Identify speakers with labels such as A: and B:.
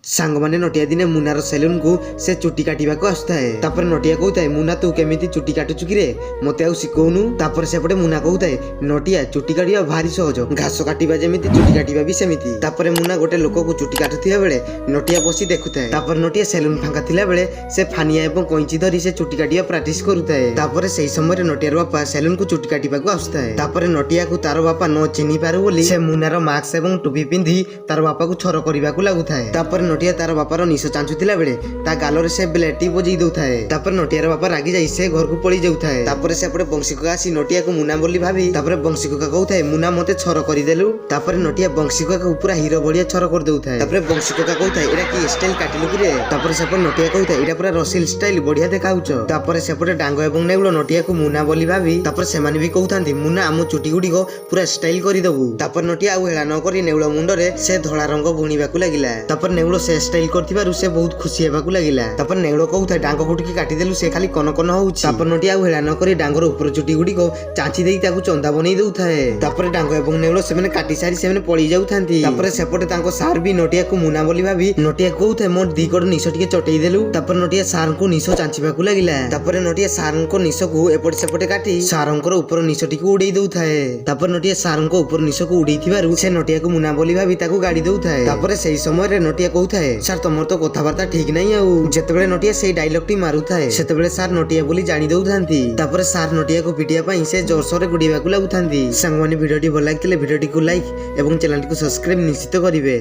A: सांग माने नटिया दिने मुनार सेलून को से चुटी काटिबा को आसुଥାଏ। तापर नटिया कहूଥାଏ मुना तू केमिति चुटी काटुचु कि रे मते आउ सिकोउनु। तापर सेपटे मुना कहूଥାଏ नटिया चुटी काटिबा भारी सहज घास काटिबा जेमिति चुटी काटिबा भी सेमिति। तापर मुना गोटे लोक को चुटी काटुथिया बेले नटिया बसी देखुଥାଏ। तापर नटिया सेलून फांका थिला बेले से फानिया एवं कैंची धरी से चुटी काटिबा प्रैक्टिस करुଥାଏ। तापर सेही समय नटियार बापा सेलून को चुटी काटिबा को आसुଥାଏ। तापर नटिया को तार बापा न चिन्हि पारु बोली से मुनार मास्क एवं टोपी पिंधि तार बापा को छर करबा को लागुଥାଏ। तापर नटिया तार बापार निश चांचुथिला बेले ता गालरे से ब्लेटी बजई दउଥାଏ। तापर नटियार बापा रागी जाई से घर को पळी जाउଥାଏ। तापर सेपटे बंशी काका आसी नटिया को मुना बोली भाबी तापर बंशी काका कहउଥାଏ मुना मते छर करि देलु। तापर नटिया बंशी काका को पूरा हीरो बढ़िया छर कर दउଥାଏ। तापर बंशी काका कहउଥାଏ एडा की स्टाइल काटिलु कि रे। तापर सेपटे नटिया कहउଥାଏ एडा पूरा रसिल स्टाइल बढ़िया देखाउछ। तापर सेपटे डांग एवं नेउलो नटिया को मुना बोली भाबी तापर सेमाने भी कहउथांती मुना आमो चुटी गुडी को पूरा स्टाइल करि दबु। तापर नटिया आउ हेला न करी नेउलो मुंडरे से धळा रंग बुणीबा को लागिला। तापर नेउलो से स्टाइल करथिबारु से बहुत खुशी हेबा को लागिला। तापर नेउलो कहउଥାଏ डांग गुडी काटि देलु से खाली कन कन होउछि। तापर नटिया आउ हेला न करी डांगर ऊपर चुटी गुडी को चांची देई ताकू चंदा बनै दउଥାଏ। तापर डांग एवं नेउलो सेमने काटि सारी सेमने पळी जाउथांती। तापर सेपटे तांको सार भी नटिया को मुना बोली भाबी नटिया कहउଥାଏ मोर दी कड निश टिके चटई देलु। तापर नटिया सार को निश चांचीबा को लागिला। तापर नटिया सार को निश को एपट सेपटे काटि सारंकर ऊपर निश टिके उडई दउଥାଏ। तापर नटिया सारंको ऊपर निश को उडई थिबारु से नटिया को मुना बोली भाबी ताकू गाडी दउଥାଏ। तापर सेही समय रे नटिया कहउଥାଏ सर तमर तो कथाबार्ता ठीक नहीं आउ। जेतेबेले नटिया सेही डायलॉग टी मारुଥାଏ सेतेबेले सार नटिया बोली जानि दउथांती। तापर सार नटिया को पिटिया पई से जोरसोरे गुडीबा को लागुथांती। संगमाने वीडियोटी भल लागितले वीडियोटी को लाइक एवं चैनल को सब्सक्राइब निश्चित करिवे।